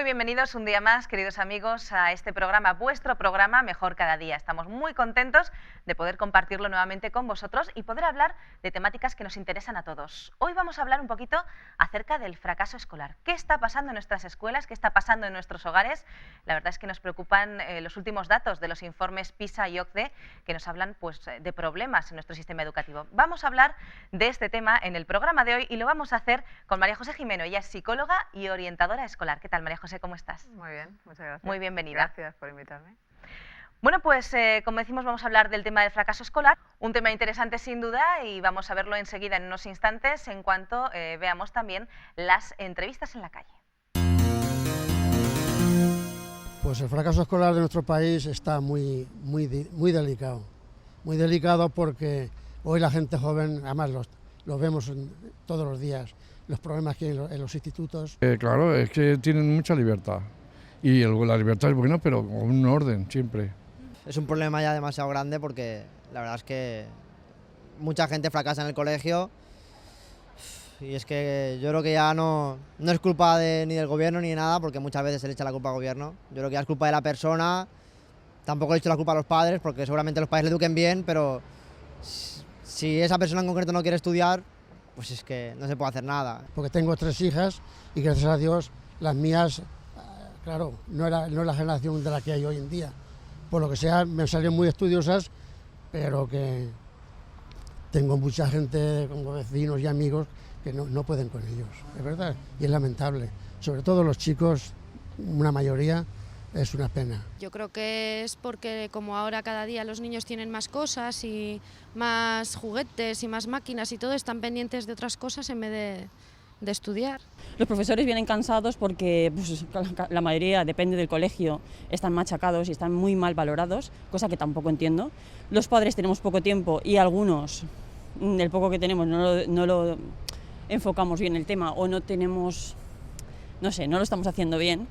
bienvenidos un día más, queridos amigos, a este programa, vuestro programa Mejor Cada Día. Estamos muy contentos de poder compartirlo nuevamente con vosotros y poder hablar de temáticas que nos interesan a todos. Hoy vamos a hablar un poquito acerca del fracaso escolar. ¿Qué está pasando en nuestras escuelas? ¿Qué está pasando en nuestros hogares? La verdad es que nos preocupan los últimos datos de los informes PISA y OCDE que nos hablan de problemas en nuestro sistema educativo. Vamos a hablar de este tema en el programa de hoy y lo vamos a hacer con María José Jimeno. Ella es psicóloga y orientadora escolar. ¿Qué tal, María José? ¿Cómo estás? Muy bien, muchas gracias. Muy bienvenida. Gracias por invitarme. Bueno, pues como decimos, vamos a hablar del tema del fracaso escolar, un tema interesante sin duda y vamos a verlo enseguida en unos instantes en cuanto veamos también las entrevistas en la calle. Pues el fracaso escolar de nuestro país está muy delicado porque hoy la gente joven, además los vemos todos los días, los problemas que hay en los institutos. Claro, es que tienen mucha libertad y la libertad es buena, pero con un orden siempre. Es un problema ya demasiado grande porque la verdad es que mucha gente fracasa en el colegio y es que yo creo que ya no es culpa ni del gobierno ni de nada, porque muchas veces se le echa la culpa al gobierno. Yo creo que ya es culpa de la persona, tampoco le echo la culpa a los padres, porque seguramente los padres le eduquen bien, pero si esa persona en concreto no quiere estudiar, pues es que no se puede hacer nada. Porque tengo 3 hijas y gracias a Dios las mías, claro, no es la generación de la que hay hoy en día. Por lo que sea, me salieron muy estudiosas, pero que tengo mucha gente, como vecinos y amigos, que no pueden con ellos, es verdad, y es lamentable. Sobre todo los chicos, una mayoría, es una pena. Yo creo que es porque como ahora cada día los niños tienen más cosas y más juguetes y más máquinas y todo, están pendientes de otras cosas en vez de estudiar. Los profesores vienen cansados porque pues, la mayoría, depende del colegio, están machacados y están muy mal valorados, cosa que tampoco entiendo. Los padres tenemos poco tiempo y algunos, el poco que tenemos, no lo enfocamos bien el tema o no tenemos, no sé, no lo estamos haciendo bien.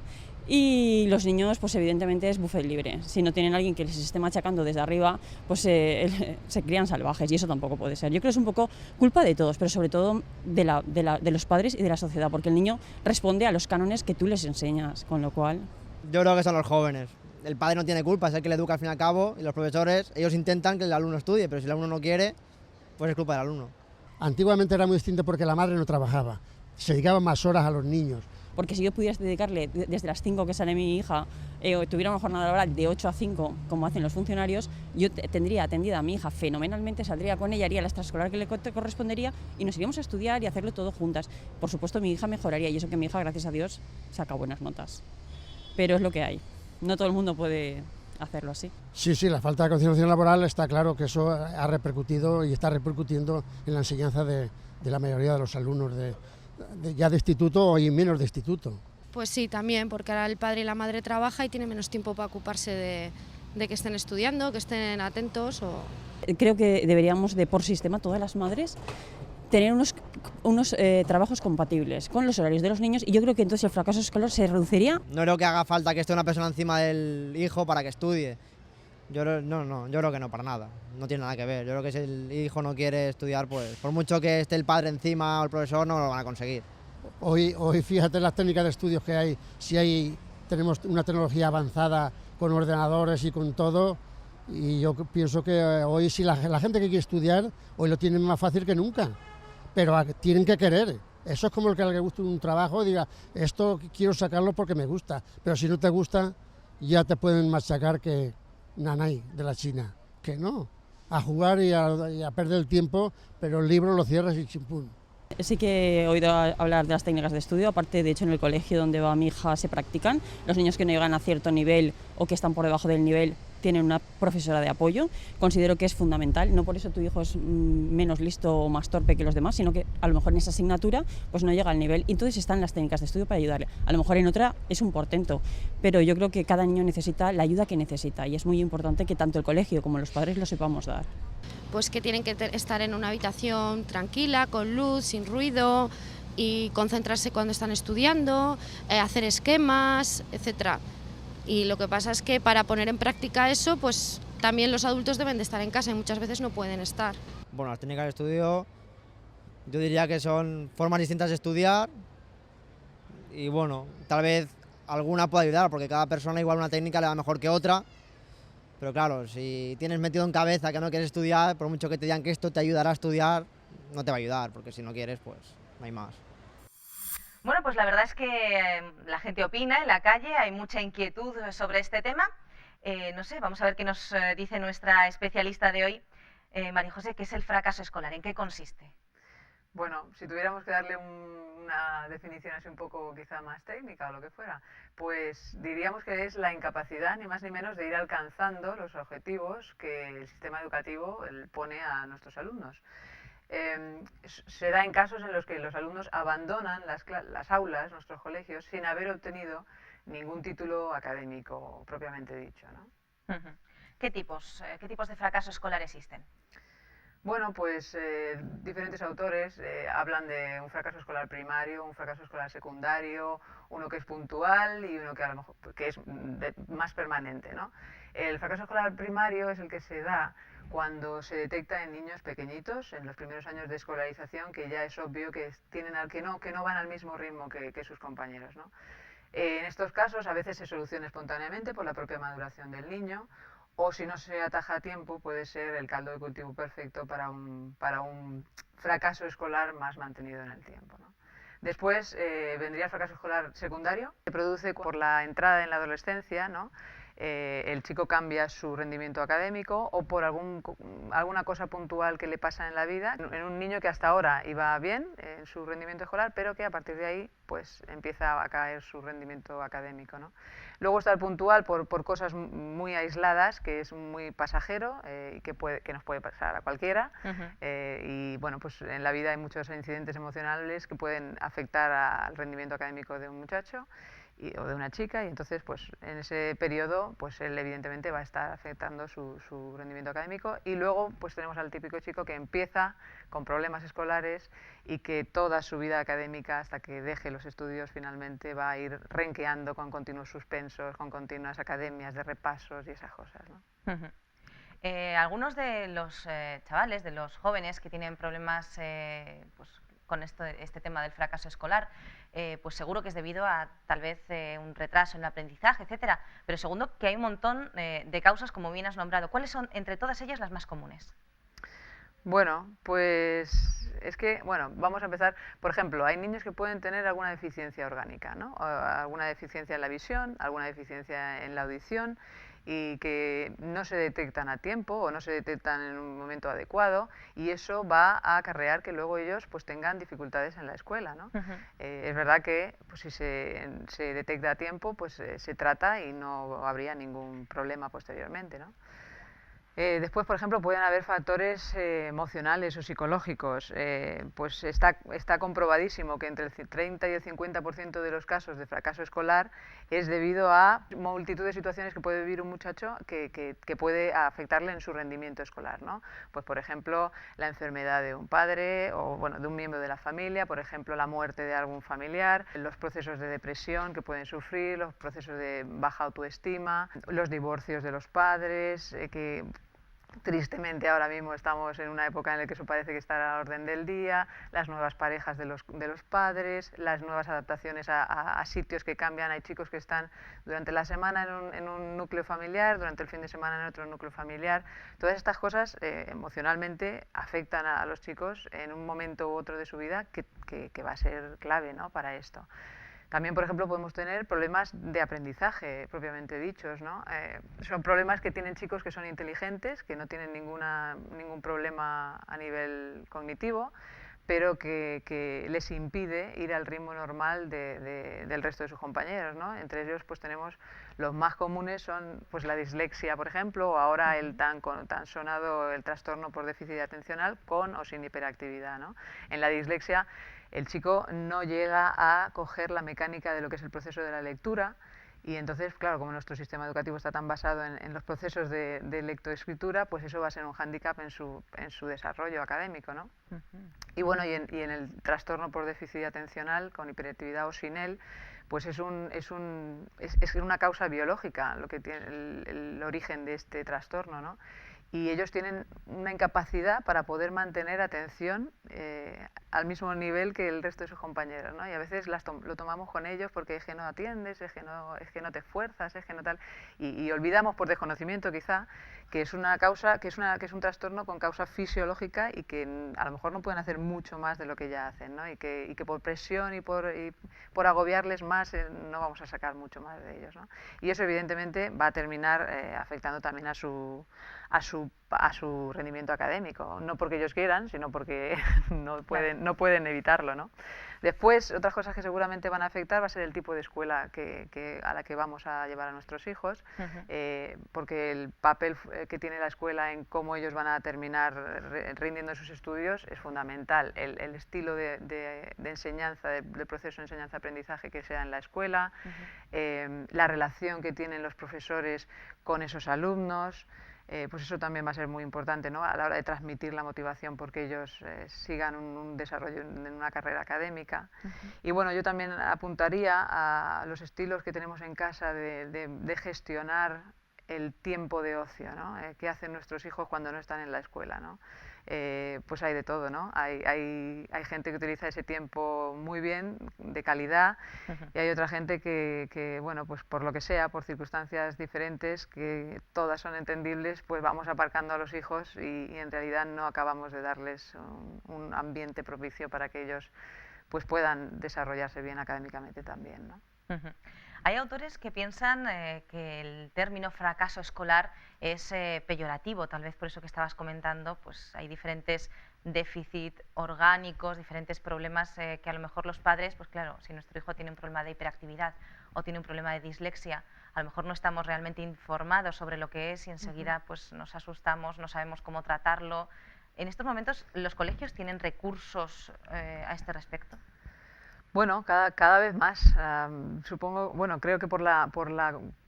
Y los niños, pues evidentemente es buffet libre. Si no tienen a alguien que les esté machacando desde arriba, pues se crían salvajes y eso tampoco puede ser. Yo creo que es un poco culpa de todos, pero sobre todo de los padres y de la sociedad, porque el niño responde a los cánones que tú les enseñas, con lo cual... Yo creo que son los jóvenes. El padre no tiene culpa, es el que le educa al fin y al cabo, y los profesores, ellos intentan que el alumno estudie, pero si el alumno no quiere, pues es culpa del alumno. Antiguamente era muy distinto porque la madre no trabajaba, se dedicaba más horas a los niños. Porque si yo pudiera dedicarle desde las 5 que sale mi hija, o tuviera una jornada laboral de 8 a 5, como hacen los funcionarios, yo tendría atendida a mi hija fenomenalmente, saldría con ella, haría la extraescolar que le correspondería y nos iríamos a estudiar y hacerlo todo juntas. Por supuesto, mi hija mejoraría y eso que mi hija, gracias a Dios, saca buenas notas. Pero es lo que hay. No todo el mundo puede hacerlo así. Sí, la falta de conciliación laboral está claro que eso ha repercutido y está repercutiendo en la enseñanza de la mayoría de los alumnos ya de instituto y menos de instituto. Pues sí, también, porque ahora el padre y la madre trabajan y tienen menos tiempo para ocuparse de que estén estudiando, que estén atentos. Creo que deberíamos por sistema, todas las madres, tener unos trabajos compatibles con los horarios de los niños y yo creo que entonces el fracaso escolar se reduciría. No creo que haga falta que esté una persona encima del hijo para que estudie. Yo creo que no, para nada, no tiene nada que ver. Yo creo que si el hijo no quiere estudiar, pues por mucho que esté el padre encima o el profesor, no lo van a conseguir. Hoy fíjate las técnicas de estudios que hay, tenemos una tecnología avanzada con ordenadores y con todo, y yo pienso que hoy si la gente que quiere estudiar, hoy lo tienen más fácil que nunca, pero tienen que querer. Eso es como el que le gusta un trabajo y diga, esto quiero sacarlo porque me gusta, pero si no te gusta, ya te pueden machacar que nanay de la China, que no, a jugar y a perder el tiempo, pero el libro lo cierras y chimpún. Sí que he oído hablar de las técnicas de estudio, aparte de hecho en el colegio donde va mi hija se practican. Los niños que no llegan a cierto nivel o que están por debajo del nivel tienen una profesora de apoyo. Considero que es fundamental, no por eso tu hijo es menos listo o más torpe que los demás, sino que a lo mejor en esa asignatura pues no llega al nivel. Y entonces están las técnicas de estudio para ayudarle. A lo mejor en otra es un portento, pero yo creo que cada niño necesita la ayuda que necesita y es muy importante que tanto el colegio como los padres lo sepamos dar. Pues que tienen que estar en una habitación tranquila, con luz, sin ruido y concentrarse cuando están estudiando, hacer esquemas, etcétera. Y lo que pasa es que para poner en práctica eso, pues también los adultos deben de estar en casa y muchas veces no pueden estar. Bueno, las técnicas de estudio, yo diría que son formas distintas de estudiar y bueno, tal vez alguna puede ayudar, porque cada persona igual una técnica le va mejor que otra. Pero claro, si tienes metido en cabeza que no quieres estudiar, por mucho que te digan que esto te ayudará a estudiar, no te va a ayudar, porque si no quieres, pues no hay más. Bueno, pues la verdad es que la gente opina en la calle, hay mucha inquietud sobre este tema. No sé, vamos a ver qué nos dice nuestra especialista de hoy, María José, ¿qué es el fracaso escolar? ¿En qué consiste? Bueno, si tuviéramos que darle una definición así un poco quizá más técnica o lo que fuera, pues diríamos que es la incapacidad ni más ni menos de ir alcanzando los objetivos que el sistema educativo pone a nuestros alumnos. Se da en casos en los que los alumnos abandonan las aulas, nuestros colegios, sin haber obtenido ningún título académico propiamente dicho, ¿no? ¿Qué tipos de fracaso escolar existen? Bueno, pues diferentes autores hablan de un fracaso escolar primario, un fracaso escolar secundario, uno que es puntual y uno que a lo mejor que es más permanente, ¿no? El fracaso escolar primario es el que se da cuando se detecta en niños pequeñitos, en los primeros años de escolarización, que ya es obvio que no van al mismo ritmo que sus compañeros, ¿no? En estos casos a veces se soluciona espontáneamente por la propia maduración del niño, o si no se ataja a tiempo puede ser el caldo de cultivo perfecto para un fracaso escolar más mantenido en el tiempo, ¿no? Después vendría el fracaso escolar secundario, que se produce por la entrada en la adolescencia, ¿no? El chico cambia su rendimiento académico o por alguna cosa puntual que le pasa en la vida, en un niño que hasta ahora iba bien en su rendimiento escolar, pero que a partir de ahí pues empieza a caer su rendimiento académico, ¿no? Luego está el puntual por cosas muy aisladas, que es muy pasajero y que nos puede pasar a cualquiera. Y bueno, pues en la vida hay muchos incidentes emocionales que pueden afectar al rendimiento académico de un muchacho o de una chica, y entonces pues en ese periodo pues él evidentemente va a estar afectando su rendimiento académico, y luego pues tenemos al típico chico que empieza con problemas escolares y que toda su vida académica hasta que deje los estudios finalmente va a ir renqueando con continuos suspensos, con continuas academias de repasos y esas cosas, ¿no? Algunos de los chavales, de los jóvenes que tienen problemas pues, con este tema del fracaso escolar, pues seguro que es debido a tal vez un retraso en el aprendizaje, etcétera. Pero segundo, que hay un montón de causas, como bien has nombrado. ¿Cuáles son entre todas ellas las más comunes? Bueno, pues es que, bueno, vamos a empezar. Por ejemplo, hay niños que pueden tener alguna deficiencia orgánica, ¿no? O alguna deficiencia en la visión, alguna deficiencia en la audición, y que no se detectan a tiempo o no se detectan en un momento adecuado, y eso va a acarrear que luego ellos pues tengan dificultades en la escuela, ¿no? Es verdad que pues, si se detecta a tiempo, pues se trata y no habría ningún problema posteriormente, ¿no? Después, por ejemplo, pueden haber factores emocionales o psicológicos. Pues está comprobadísimo que entre el 30 y el 50% de los casos de fracaso escolar es debido a multitud de situaciones que puede vivir un muchacho que puede afectarle en su rendimiento escolar, ¿no? Pues, por ejemplo, la enfermedad de un padre o bueno, de un miembro de la familia, por ejemplo, la muerte de algún familiar, los procesos de depresión que pueden sufrir, los procesos de baja autoestima, los divorcios de los padres, que tristemente ahora mismo estamos en una época en la que eso parece que está a la orden del día, las nuevas parejas de los padres, las nuevas adaptaciones a sitios que cambian. Hay chicos que están durante la semana en un núcleo familiar, durante el fin de semana en otro núcleo familiar. Todas estas cosas emocionalmente afectan a los chicos en un momento u otro de su vida que va a ser clave, ¿no?, para esto. También, por ejemplo, podemos tener problemas de aprendizaje propiamente dichos, ¿no? Son problemas que tienen chicos que son inteligentes, que no tienen ningún problema a nivel cognitivo, pero que les impide ir al ritmo normal del resto de sus compañeros, ¿no? Entre ellos pues tenemos los más comunes son pues la dislexia, por ejemplo, o ahora el tan sonado el trastorno por déficit atencional con o sin hiperactividad, ¿no? En la dislexia el chico no llega a coger la mecánica de lo que es el proceso de la lectura, y entonces, claro, como nuestro sistema educativo está tan basado en los procesos de lectoescritura, pues eso va a ser un hándicap en su desarrollo académico, ¿no? Y bueno, y en el trastorno por déficit atencional con hiperactividad o sin él, pues es una causa biológica lo que tiene el origen de este trastorno, ¿no? y ellos tienen una incapacidad para poder mantener atención al mismo nivel que el resto de sus compañeros, ¿no? Y a veces lo tomamos con ellos porque es que no atiendes, es que no te esfuerzas, es que no tal, y olvidamos por desconocimiento quizá que es una causa, que es un trastorno con causa fisiológica y que a lo mejor no pueden hacer mucho más de lo que ya hacen, ¿no? Y que por presión y por agobiarles más no vamos a sacar mucho más de ellos, ¿no? Y eso evidentemente va a terminar afectando también a su rendimiento académico, no porque ellos quieran, sino porque no pueden evitarlo, ¿no? Después, otras cosas que seguramente van a afectar va a ser el tipo de escuela a la que vamos a llevar a nuestros hijos, porque el papel que tiene la escuela en cómo ellos van a terminar rindiendo sus estudios es fundamental. El estilo de enseñanza, del proceso de enseñanza-aprendizaje que sea en la escuela, la relación que tienen los profesores con esos alumnos, pues eso también va a ser muy importante, ¿no? A la hora de transmitir la motivación porque ellos sigan un desarrollo en una carrera académica. Y bueno, yo también apuntaría a los estilos que tenemos en casa de gestionar el tiempo de ocio, ¿no? ¿Qué hacen nuestros hijos cuando no están en la escuela, ¿no? Pues hay de todo, ¿no? Hay gente que utiliza ese tiempo muy bien, de calidad, y hay otra gente que, bueno, pues por lo que sea, por circunstancias diferentes, que todas son entendibles, pues vamos aparcando a los hijos y en realidad no acabamos de darles un ambiente propicio para que ellos pues puedan desarrollarse bien académicamente también, ¿no? Hay autores que piensan que el término fracaso escolar es peyorativo, tal vez por eso que estabas comentando, pues hay diferentes déficits orgánicos, diferentes problemas que a lo mejor los padres, pues claro, si nuestro hijo tiene un problema de hiperactividad o tiene un problema de dislexia, a lo mejor no estamos realmente informados sobre lo que es y enseguida pues nos asustamos, no sabemos cómo tratarlo. En estos momentos, ¿los colegios tienen recursos a este respecto? Bueno, cada vez más, supongo, bueno, creo que por la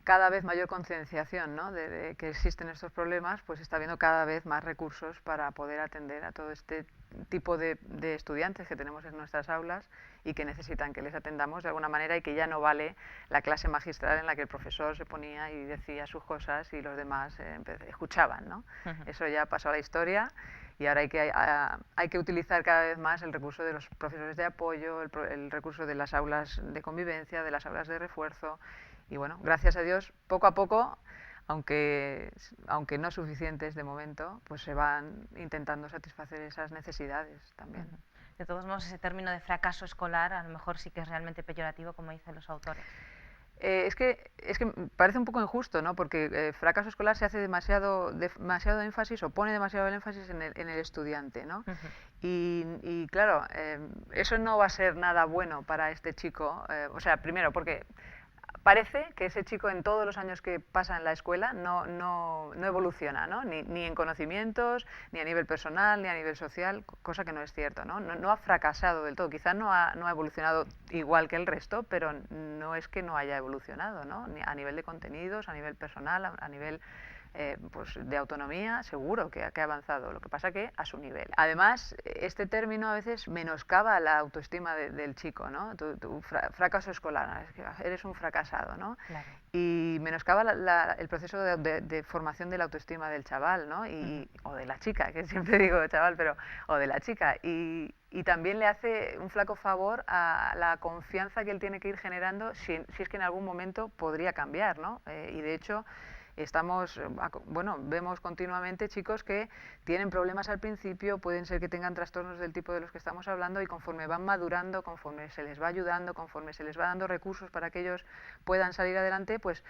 cada vez mayor concienciación, ¿no? de que existen estos problemas, pues está habiendo cada vez más recursos para poder atender a todo este tipo de estudiantes que tenemos en nuestras aulas y que necesitan que les atendamos de alguna manera y que ya no vale la clase magistral en la que el profesor se ponía y decía sus cosas y los demás escuchaban, ¿no? Eso ya pasó a la historia. Y ahora hay que utilizar cada vez más el recurso de los profesores de apoyo, el recurso de las aulas de convivencia, de las aulas de refuerzo. Y bueno, gracias a Dios, poco a poco, aunque no suficientes de momento, pues se van intentando satisfacer esas necesidades también. De todos modos, ese término de fracaso escolar a lo mejor sí que es realmente peyorativo, como dicen los autores. Es que parece un poco injusto, ¿no? Porque fracaso escolar se hace demasiado énfasis o pone demasiado el énfasis en el estudiante, ¿no? Y claro, eso no va a ser nada bueno para este chico. O sea, primero porque parece que ese chico en todos los años que pasa en la escuela no evoluciona, ¿no? Ni en conocimientos, ni a nivel personal, ni a nivel social, cosa que no es cierto, ¿no? No ha fracasado del todo, quizás no ha evolucionado igual que el resto, pero no es que no haya evolucionado, ¿no? Ni a nivel de contenidos, a nivel personal, a nivel pues de autonomía, seguro que ha avanzado, lo que pasa que a su nivel. Además, este término a veces menoscaba la autoestima del chico, ¿no? Tu fracaso escolar, es que eres un fracasado, ¿no? Claro. Y menoscaba el proceso de formación de la autoestima del chaval, ¿no? O de la chica, que siempre digo chaval, o de la chica. Y también le hace un flaco favor a la confianza que él tiene que ir generando si es que en algún momento podría cambiar, ¿no? Y de hecho, vemos continuamente chicos que tienen problemas al principio, pueden ser que tengan trastornos del tipo de los que estamos hablando y conforme van madurando, conforme se les va ayudando, conforme se les va dando recursos para que ellos puedan salir adelante, pues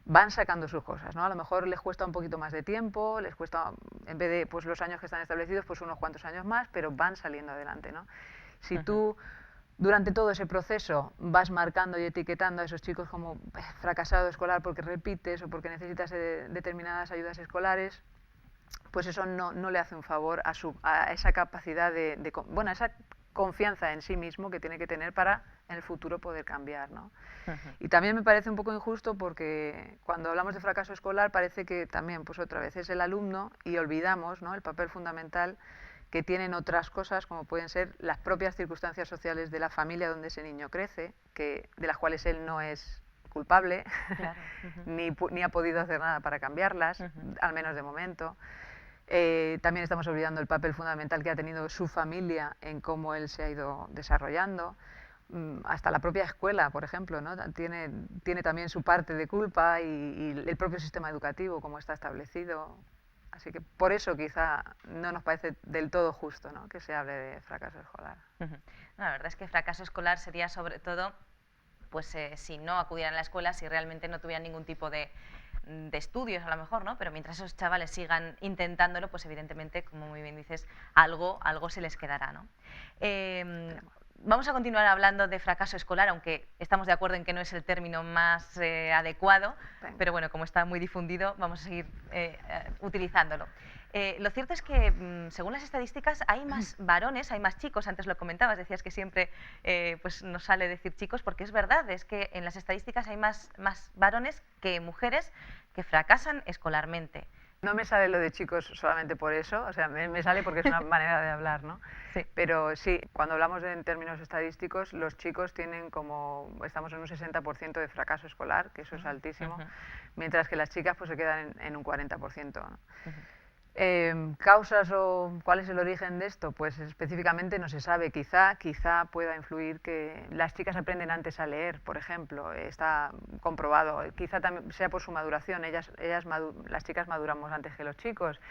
van sacando sus cosas, ¿no? A lo mejor les cuesta un poquito más de tiempo, les cuesta, en vez de pues, los años que están establecidos, pues unos cuantos años más, pero van saliendo adelante, ¿no? Si tú durante todo ese proceso vas marcando y etiquetando a esos chicos como fracasado escolar porque repites o porque necesitas determinadas ayudas escolares, pues eso no le hace un favor a esa capacidad a esa confianza en sí mismo que tiene que tener para en el futuro poder cambiar, ¿no? Y también me parece un poco injusto porque cuando hablamos de fracaso escolar parece que también, pues otra vez, es el alumno y olvidamos, ¿no?, el papel fundamental que tienen otras cosas como pueden ser las propias circunstancias sociales de la familia donde ese niño crece, de las cuales él no es culpable, claro. ni ha podido hacer nada para cambiarlas, al menos de momento. También estamos olvidando el papel fundamental que ha tenido su familia en cómo él se ha ido desarrollando. Hasta la propia escuela, por ejemplo, ¿no? tiene también su parte de culpa y el propio sistema educativo, cómo está establecido. Así que por eso quizá no nos parece del todo justo, ¿no?, que se hable de fracaso escolar. La verdad es que fracaso escolar sería sobre todo pues si no acudieran a la escuela, si realmente no tuvieran ningún tipo de estudios a lo mejor, ¿no? Pero mientras esos chavales sigan intentándolo, pues evidentemente, como muy bien dices, algo se les quedará, ¿no? Vamos a continuar hablando de fracaso escolar, aunque estamos de acuerdo en que no es el término más adecuado, pero bueno, como está muy difundido, vamos a seguir utilizándolo. Lo cierto es que, según las estadísticas, hay más varones, hay más chicos, antes lo comentabas, decías que siempre pues nos sale decir chicos, porque es verdad, es que en las estadísticas hay más varones que mujeres que fracasan escolarmente. No me sale lo de chicos solamente por eso, o sea, me sale porque es una manera de hablar, ¿no? Sí. Pero sí, cuando hablamos en términos estadísticos, los chicos tienen estamos en un 60% de fracaso escolar, que eso es altísimo, mientras que las chicas pues se quedan en un 40%, ¿no? ¿Causas o cuál es el origen de esto? Pues específicamente no se sabe. Quizá pueda influir que las chicas aprenden antes a leer, por ejemplo, está comprobado. Quizá también sea por su maduración, las chicas maduramos antes que los chicos.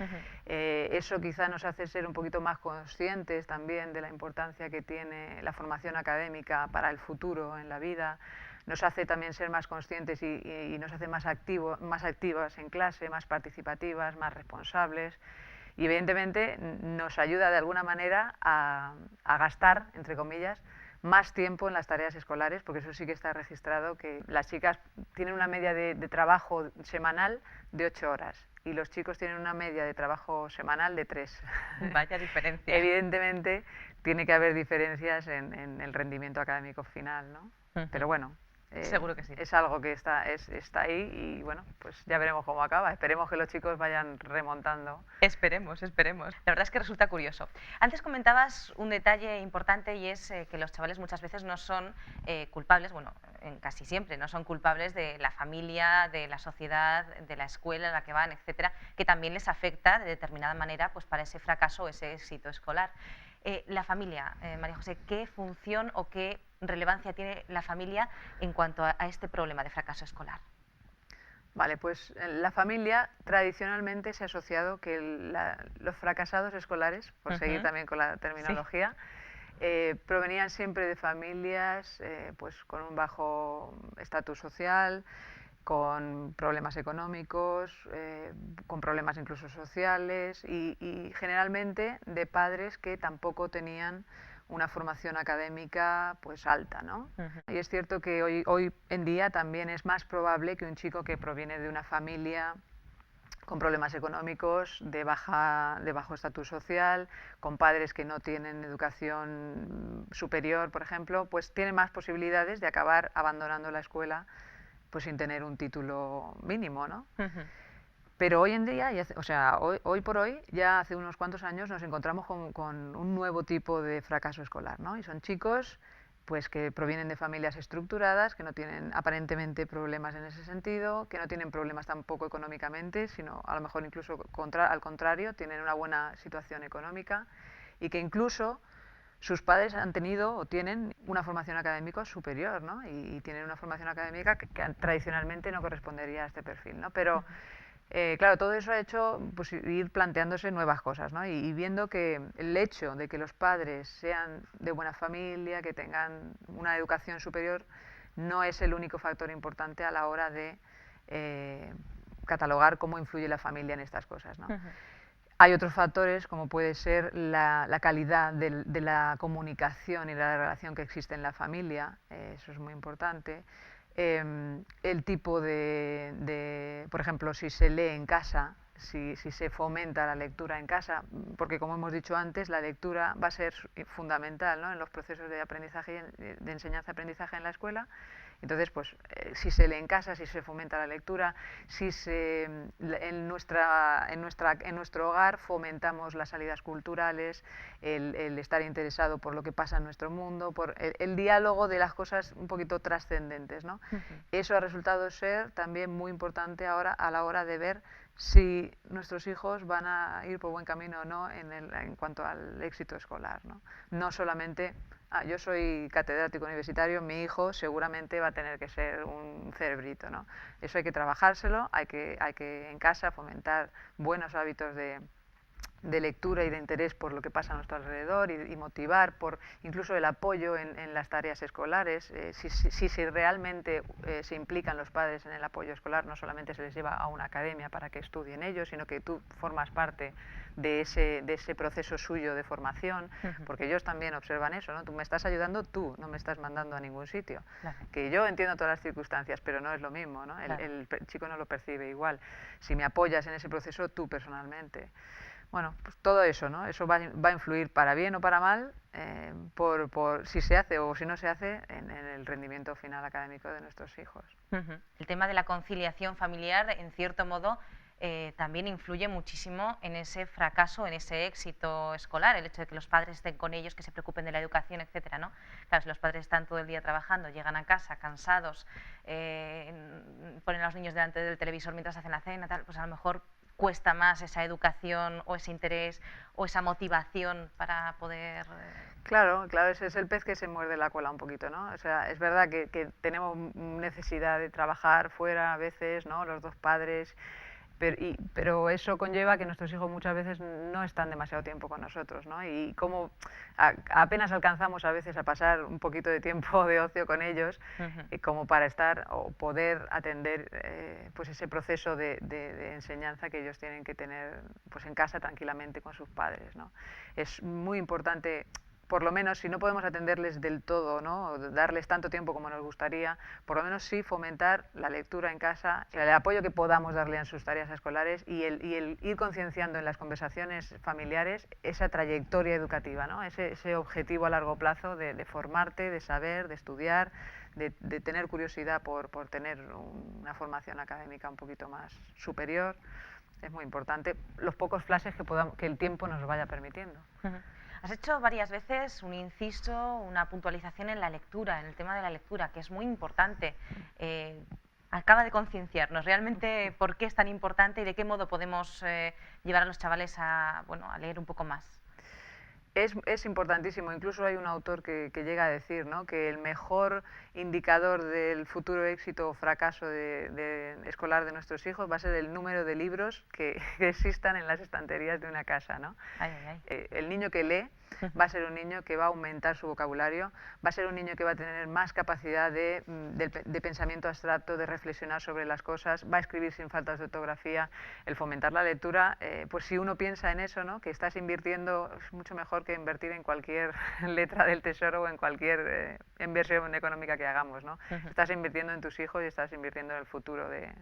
Eso quizá nos hace ser un poquito más conscientes también de la importancia que tiene la formación académica para el futuro en la vida. Nos hace también ser más conscientes y nos hace más activas en clase, más participativas, más responsables, y evidentemente nos ayuda de alguna manera a gastar, entre comillas, más tiempo en las tareas escolares, porque eso sí que está registrado, que las chicas tienen una media de trabajo semanal de 8 horas y los chicos tienen una media de trabajo semanal de 3. Vaya diferencia. Evidentemente tiene que haber diferencias en el rendimiento académico final, ¿no? Pero bueno, seguro que sí. Es algo que está ahí y bueno, pues ya veremos cómo acaba. Esperemos que los chicos vayan remontando. Esperemos. La verdad es que resulta curioso. Antes comentabas un detalle importante y es que los chavales muchas veces no son culpables, bueno, casi siempre no son culpables de la familia, de la sociedad, de la escuela en la que van, etcétera, que también les afecta de determinada manera pues para ese fracaso o ese éxito escolar. La familia, María José, ¿qué función o qué relevancia tiene la familia en cuanto a este problema de fracaso escolar? Vale, pues la familia tradicionalmente se ha asociado que los fracasados escolares, por seguir también con la terminología, provenían siempre de familias pues con un bajo estatus social, con problemas económicos, con problemas incluso sociales y generalmente de padres que tampoco tenían una formación académica pues alta, ¿no? Y es cierto que hoy en día también es más probable que un chico que proviene de una familia con problemas económicos, de bajo estatus social, con padres que no tienen educación superior, por ejemplo, pues tiene más posibilidades de acabar abandonando la escuela pues sin tener un título mínimo, ¿no? Pero hoy en día, hoy por hoy, ya hace unos cuantos años nos encontramos con un nuevo tipo de fracaso escolar, ¿no? Y son chicos pues que provienen de familias estructuradas, que no tienen aparentemente problemas en ese sentido, que no tienen problemas tampoco económicamente, sino a lo mejor incluso al contrario, tienen una buena situación económica y que incluso sus padres han tenido o tienen una formación académica superior, ¿no? Y tienen una formación académica que tradicionalmente no correspondería a este perfil, ¿no? Pero claro, todo eso ha hecho pues, ir planteándose nuevas cosas, ¿no? Y viendo que el hecho de que los padres sean de buena familia, que tengan una educación superior, no es el único factor importante a la hora de catalogar cómo influye la familia en estas cosas, ¿no? Hay otros factores, como puede ser la calidad de la comunicación y la relación que existe en la familia, eso es muy importante. El tipo por ejemplo, si se lee en casa, si se fomenta la lectura en casa, porque como hemos dicho antes, la lectura va a ser fundamental, ¿no?, en los procesos de aprendizaje, de enseñanza-aprendizaje en la escuela. Entonces, pues, si se lee en casa, si se fomenta la lectura, si en nuestro hogar fomentamos las salidas culturales, el estar interesado por lo que pasa en nuestro mundo, por el diálogo de las cosas un poquito trascendentes, ¿no? Eso ha resultado ser también muy importante ahora a la hora de ver si nuestros hijos van a ir por buen camino o no en cuanto al éxito escolar, ¿no? No solamente, yo soy catedrático universitario, mi hijo seguramente va a tener que ser un cerebrito, ¿no? Eso hay que trabajárselo, hay que en casa fomentar buenos hábitos de lectura y de interés por lo que pasa a nuestro alrededor y motivar por incluso el apoyo en las tareas escolares. Si realmente se implican los padres en el apoyo escolar, no solamente se les lleva a una academia para que estudien ellos, sino que tú formas parte de ese proceso suyo de formación, porque ellos también observan eso, ¿no? Tú me estás ayudando, tú no me estás mandando a ningún sitio. Claro. Que yo entiendo todas las circunstancias, pero no es lo mismo, ¿no? Claro. El chico no lo percibe igual. Si me apoyas en ese proceso, tú personalmente. Bueno, pues todo eso, ¿no? Eso va a influir para bien o para mal por si se hace o si no se hace en el rendimiento final académico de nuestros hijos. El tema de la conciliación familiar, en cierto modo, también influye muchísimo en ese fracaso, en ese éxito escolar, el hecho de que los padres estén con ellos, que se preocupen de la educación, etcétera, ¿no? Claro, si los padres están todo el día trabajando, llegan a casa cansados, ponen a los niños delante del televisor mientras hacen la cena, tal, pues a lo mejor cuesta más esa educación o ese interés o esa motivación para poder... Claro, ese es el pez que se muerde la cola un poquito, ¿no? O sea, es verdad que tenemos necesidad de trabajar fuera a veces, ¿no? Los dos padres, pero eso conlleva que nuestros hijos muchas veces no están demasiado tiempo con nosotros, ¿no? Y como apenas alcanzamos a veces a pasar un poquito de tiempo de ocio con ellos, como para estar o poder atender pues ese proceso de enseñanza que ellos tienen que tener pues en casa tranquilamente con sus padres, ¿no? Es muy importante, por lo menos si no podemos atenderles del todo, ¿no? Darles tanto tiempo como nos gustaría, por lo menos sí fomentar la lectura en casa, el apoyo que podamos darle en sus tareas escolares y el ir concienciando en las conversaciones familiares esa trayectoria educativa, ¿no? Ese objetivo a largo plazo de formarte, de saber, de estudiar, de tener curiosidad por tener una formación académica un poquito más superior. Es muy importante los pocos flashes que el tiempo nos vaya permitiendo. Has hecho varias veces un inciso, una puntualización en la lectura, en el tema de la lectura, que es muy importante. Acaba de concienciarnos realmente por qué es tan importante y de qué modo podemos llevar a los chavales a leer un poco más. Es importantísimo, incluso hay un autor que llega a decir, ¿no?, que el mejor indicador del futuro éxito o fracaso escolar de nuestros hijos va a ser el número de libros que existan en las estanterías de una casa, ¿no? El niño que lee va a ser un niño que va a aumentar su vocabulario, va a ser un niño que va a tener más capacidad de pensamiento abstracto, de reflexionar sobre las cosas, va a escribir sin faltas de ortografía. El fomentar la lectura, pues si uno piensa en eso, ¿no?, que estás invirtiendo, es mucho mejor que invertir en cualquier letra del tesoro o en cualquier inversión económica que hagamos, ¿no? Estás invirtiendo en tus hijos y estás invirtiendo en el futuro de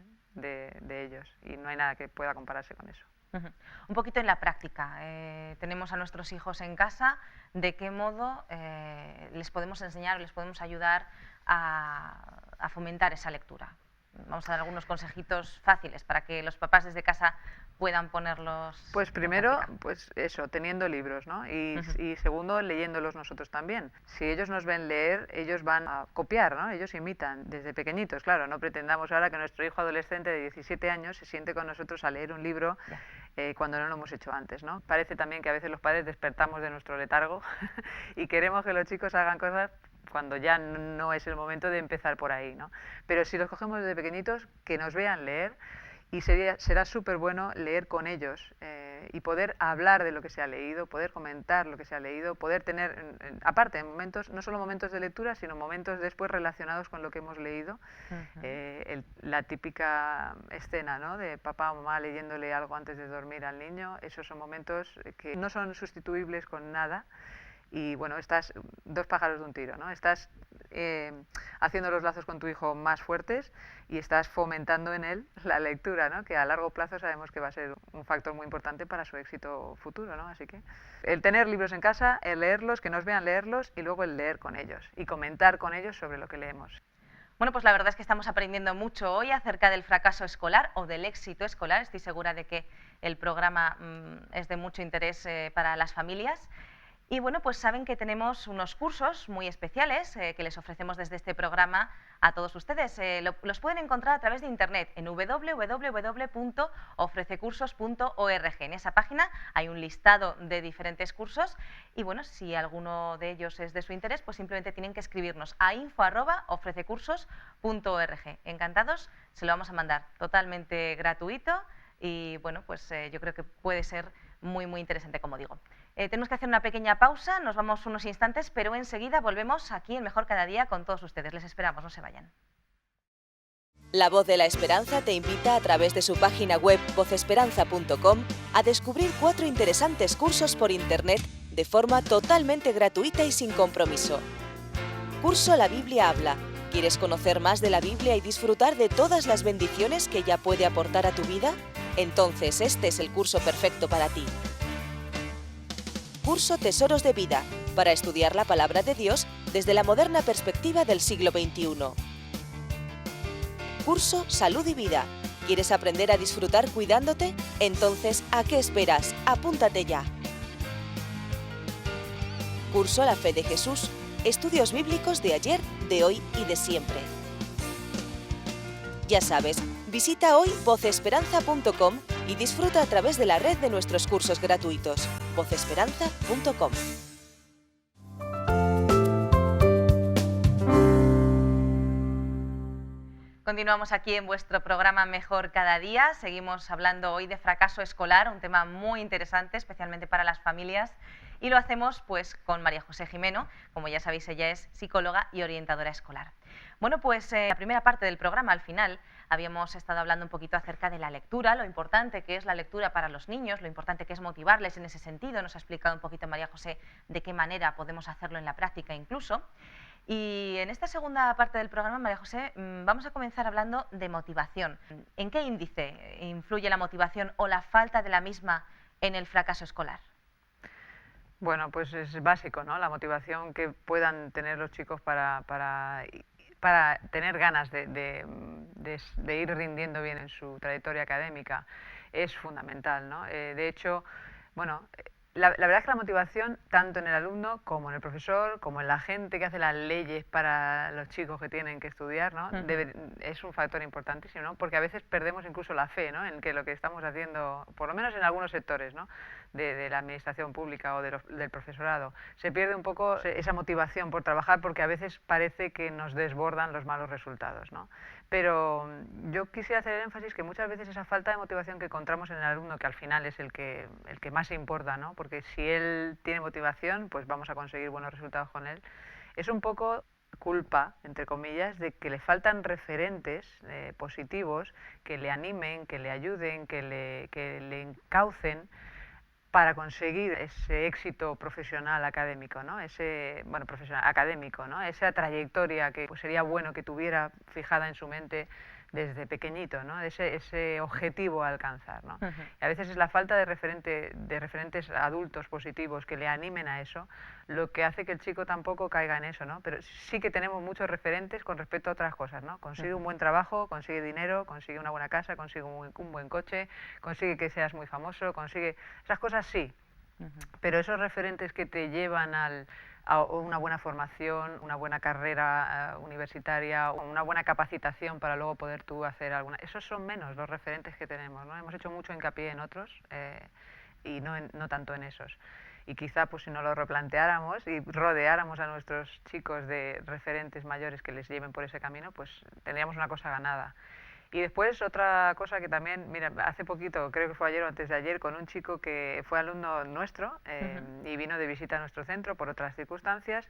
ellos, y no hay nada que pueda compararse con eso. Un poquito en la práctica, tenemos a nuestros hijos en casa, ¿de qué modo les podemos enseñar, les podemos ayudar a fomentar esa lectura? Vamos a dar algunos consejitos fáciles para que los papás desde casa puedan ponerlos. Pues primero, pues eso, teniendo libros, ¿no? Y segundo, leyéndolos nosotros también. Si ellos nos ven leer, ellos van a copiar, ¿no? Ellos imitan desde pequeñitos, claro. No pretendamos ahora que nuestro hijo adolescente de 17 años se siente con nosotros a leer un libro cuando no lo hemos hecho antes, ¿no? Parece también que a veces los padres despertamos de nuestro letargo y queremos que los chicos hagan cosas cuando ya no es el momento de empezar por ahí, ¿no? Pero si los cogemos desde pequeñitos, que nos vean leer, y será súper bueno leer con ellos y poder hablar de lo que se ha leído, poder comentar lo que se ha leído, poder tener, aparte, momentos, no solo momentos de lectura, sino momentos después relacionados con lo que hemos leído. La típica escena, ¿no?, de papá o mamá leyéndole algo antes de dormir al niño, esos son momentos que no son sustituibles con nada. Y bueno, estás dos pájaros de un tiro, ¿no? Estás haciendo los lazos con tu hijo más fuertes y estás fomentando en él la lectura, ¿no?, que a largo plazo sabemos que va a ser un factor muy importante para su éxito futuro, ¿no? Así que el tener libros en casa, el leerlos, que nos vean leerlos y luego el leer con ellos y comentar con ellos sobre lo que leemos. Bueno, pues la verdad es que estamos aprendiendo mucho hoy acerca del fracaso escolar o del éxito escolar. Estoy segura de que el programa es de mucho interés para las familias. Y bueno, pues saben que tenemos unos cursos muy especiales que les ofrecemos desde este programa a todos ustedes. Los pueden encontrar a través de internet en www.ofrececursos.org. En esa página hay un listado de diferentes cursos y bueno, si alguno de ellos es de su interés, pues simplemente tienen que escribirnos a info@ofrececursos.org. Encantados, se lo vamos a mandar totalmente gratuito y bueno, pues yo creo que puede ser muy interesante, como digo. Tenemos que hacer una pequeña pausa, nos vamos unos instantes, pero enseguida volvemos aquí en Mejor Cada Día con todos ustedes. Les esperamos, no se vayan. La Voz de la Esperanza te invita a través de su página web vocesperanza.com a descubrir 4 interesantes cursos por internet de forma totalmente gratuita y sin compromiso. Curso La Biblia habla. ¿Quieres conocer más de la Biblia y disfrutar de todas las bendiciones que ella puede aportar a tu vida? Entonces este es el curso perfecto para ti. Curso Tesoros de Vida, para estudiar la Palabra de Dios desde la moderna perspectiva del siglo XXI. Curso Salud y Vida. ¿Quieres aprender a disfrutar cuidándote? Entonces, ¿a qué esperas? Apúntate ya. Curso La Fe de Jesús. Estudios bíblicos de ayer, de hoy y de siempre. Ya sabes, visita hoy vocesperanza.com y disfruta a través de la red de nuestros cursos gratuitos. vocesperanza.com. Continuamos aquí en vuestro programa Mejor Cada Día. Seguimos hablando hoy de fracaso escolar, un tema muy interesante, especialmente para las familias. Y lo hacemos pues con María José Jimeno. Como ya sabéis, ella es psicóloga y orientadora escolar. Bueno, pues la primera parte del programa, al final, habíamos estado hablando un poquito acerca de la lectura, lo importante que es la lectura para los niños, lo importante que es motivarles en ese sentido. Nos ha explicado un poquito María José de qué manera podemos hacerlo en la práctica incluso. Y en esta segunda parte del programa, María José, vamos a comenzar hablando de motivación. ¿En qué índice influye la motivación o la falta de la misma en el fracaso escolar? Bueno, pues es básico, ¿no? La motivación que puedan tener los chicos para tener ganas de ir rindiendo bien en su trayectoria académica es fundamental, ¿no? De hecho, bueno, la verdad es que la motivación, tanto en el alumno como en el profesor, como en la gente que hace las leyes para los chicos que tienen que estudiar, ¿no? Es un factor importantísimo, ¿no? Porque a veces perdemos incluso la fe, ¿no? En que lo que estamos haciendo, por lo menos en algunos sectores, ¿no? de la administración pública o del profesorado, se pierde un poco esa motivación por trabajar porque a veces parece que nos desbordan los malos resultados, ¿no? Pero yo quisiera hacer énfasis que muchas veces esa falta de motivación que encontramos en el alumno, que al final es el que más importa, ¿no? Porque si él tiene motivación, pues vamos a conseguir buenos resultados con él, es un poco culpa, entre comillas, de que le faltan referentes positivos que le animen, que le ayuden, que le encaucen para conseguir ese éxito profesional académico, ¿no? Profesional académico, ¿no? Esa trayectoria que pues, sería bueno que tuviera fijada en su mente desde pequeñito, ¿no? Ese objetivo a alcanzar, ¿no? Y a veces es la falta de referentes adultos positivos que le animen a eso lo que hace que el chico tampoco caiga en eso, ¿no? Pero sí que tenemos muchos referentes con respecto a otras cosas, ¿no? Consigue un buen trabajo, consigue dinero, consigue una buena casa, consigue un buen coche, consigue que seas muy famoso, consigue... Esas cosas sí, pero esos referentes que te llevan a una buena formación, una buena carrera universitaria, una buena capacitación para luego poder tú hacer alguna... Esos son menos los referentes que tenemos, ¿no? Hemos hecho mucho hincapié en otros y no tanto en esos. Y quizá pues si nos lo replanteáramos y rodeáramos a nuestros chicos de referentes mayores que les lleven por ese camino, pues tendríamos una cosa ganada. Y después otra cosa que también, mira, hace poquito, creo que fue ayer o antes de ayer, con un chico que fue alumno nuestro y vino de visita a nuestro centro por otras circunstancias,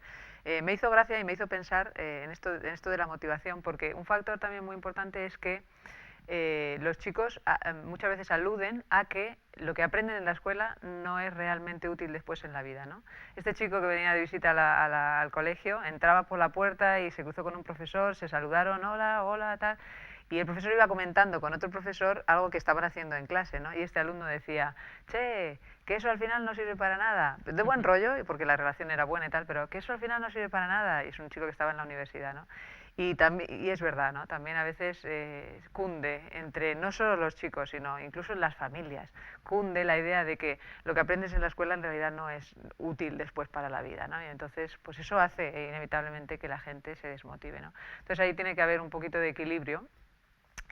me hizo gracia y me hizo pensar en esto de la motivación, porque un factor también muy importante es que los chicos muchas veces aluden a que lo que aprenden en la escuela no es realmente útil después en la vida, ¿no? Este chico que venía de visita al colegio entraba por la puerta y se cruzó con un profesor, se saludaron, hola, hola, tal... Y el profesor iba comentando con otro profesor algo que estaban haciendo en clase, ¿no? Y este alumno decía, che, que eso al final no sirve para nada. De buen rollo, porque la relación era buena y tal, pero que eso al final no sirve para nada. Y es un chico que estaba en la universidad, ¿no? Y es verdad, ¿no? También a veces cunde entre no solo los chicos, sino incluso en las familias, cunde la idea de que lo que aprendes en la escuela en realidad no es útil después para la vida, ¿no? Y entonces, pues eso hace inevitablemente que la gente se desmotive, ¿no? Entonces ahí tiene que haber un poquito de equilibrio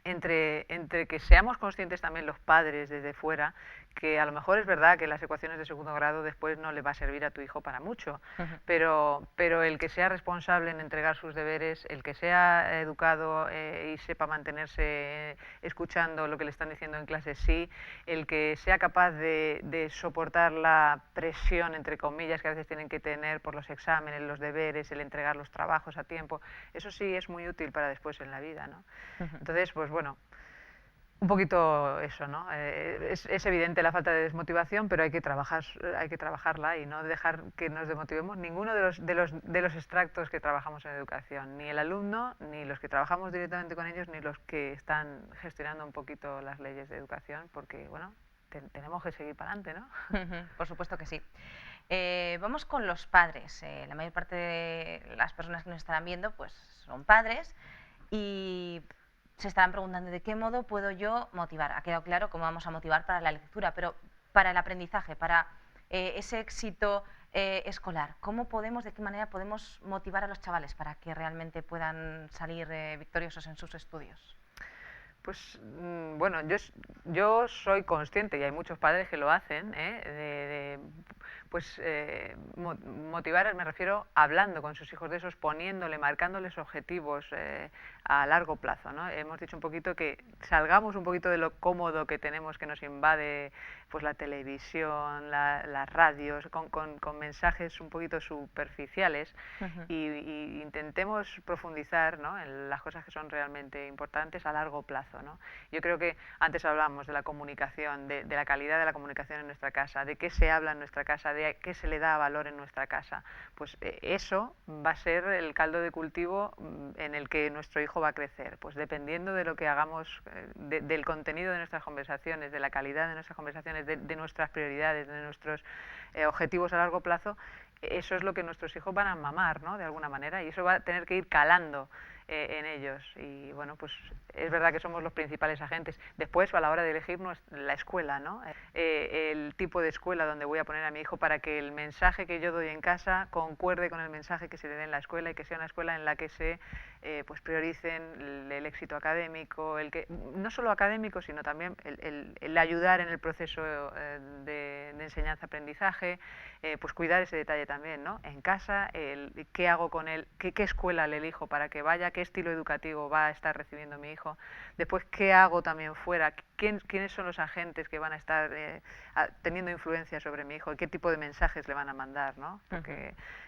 entre que seamos conscientes también los padres desde fuera, que a lo mejor es verdad que las ecuaciones de segundo grado después no le va a servir a tu hijo para mucho, pero el que sea responsable en entregar sus deberes, el que sea educado y sepa mantenerse escuchando lo que le están diciendo en clase, sí, el que sea capaz de soportar la presión, entre comillas, que a veces tienen que tener por los exámenes, los deberes, el entregar los trabajos a tiempo, eso sí es muy útil para después en la vida, ¿no? Entonces, pues bueno, un poquito eso, ¿no? Es evidente la falta de desmotivación, pero hay que trabajarla y no dejar que nos desmotivemos ninguno de los extractos que trabajamos en educación, ni el alumno, ni los que trabajamos directamente con ellos, ni los que están gestionando un poquito las leyes de educación, porque, bueno, tenemos que seguir para adelante, ¿no? Por supuesto que sí. Vamos con los padres. La mayor parte de las personas que nos estarán viendo pues son padres y se estarán preguntando de qué modo puedo yo motivar. Ha quedado claro cómo vamos a motivar para la lectura, pero para el aprendizaje, para ese éxito escolar, de qué manera podemos motivar a los chavales para que realmente puedan salir victoriosos en sus estudios? Pues bueno, yo soy consciente, y hay muchos padres que lo hacen, motivar, me refiero hablando con sus hijos de esos, marcándoles objetivos a largo plazo, ¿no? Hemos dicho un poquito que salgamos un poquito de lo cómodo que tenemos, que nos invade pues la televisión, las radios, con mensajes un poquito superficiales, y intentemos profundizar, ¿no?, en las cosas que son realmente importantes a largo plazo, ¿no? Yo creo que antes hablábamos de la comunicación, de la calidad de la comunicación en nuestra casa, de qué se habla en nuestra casa, de qué se le da valor en nuestra casa. Pues eso va a ser el caldo de cultivo en el que nuestro hijo va a crecer. Pues dependiendo de lo que hagamos, del contenido de nuestras conversaciones, de la calidad de nuestras conversaciones, de nuestras prioridades, de nuestros objetivos a largo plazo, eso es lo que nuestros hijos van a mamar, ¿no?, de alguna manera, y eso va a tener que ir calando en ellos. Y bueno, pues es verdad que somos los principales agentes. Después, a la hora de elegir la escuela, ¿no?, el tipo de escuela donde voy a poner a mi hijo para que el mensaje que yo doy en casa concuerde con el mensaje que se le dé en la escuela, y que sea una escuela en la que se pues prioricen el éxito académico, no solo académico, sino también el ayudar en el proceso de enseñanza-aprendizaje, pues cuidar ese detalle también, ¿no? En casa, qué hago con él, qué escuela le elijo para que vaya, qué estilo educativo va a estar recibiendo mi hijo. Después, qué hago también fuera, quiénes son los agentes que van a estar teniendo influencia sobre mi hijo, y qué tipo de mensajes le van a mandar, ¿no?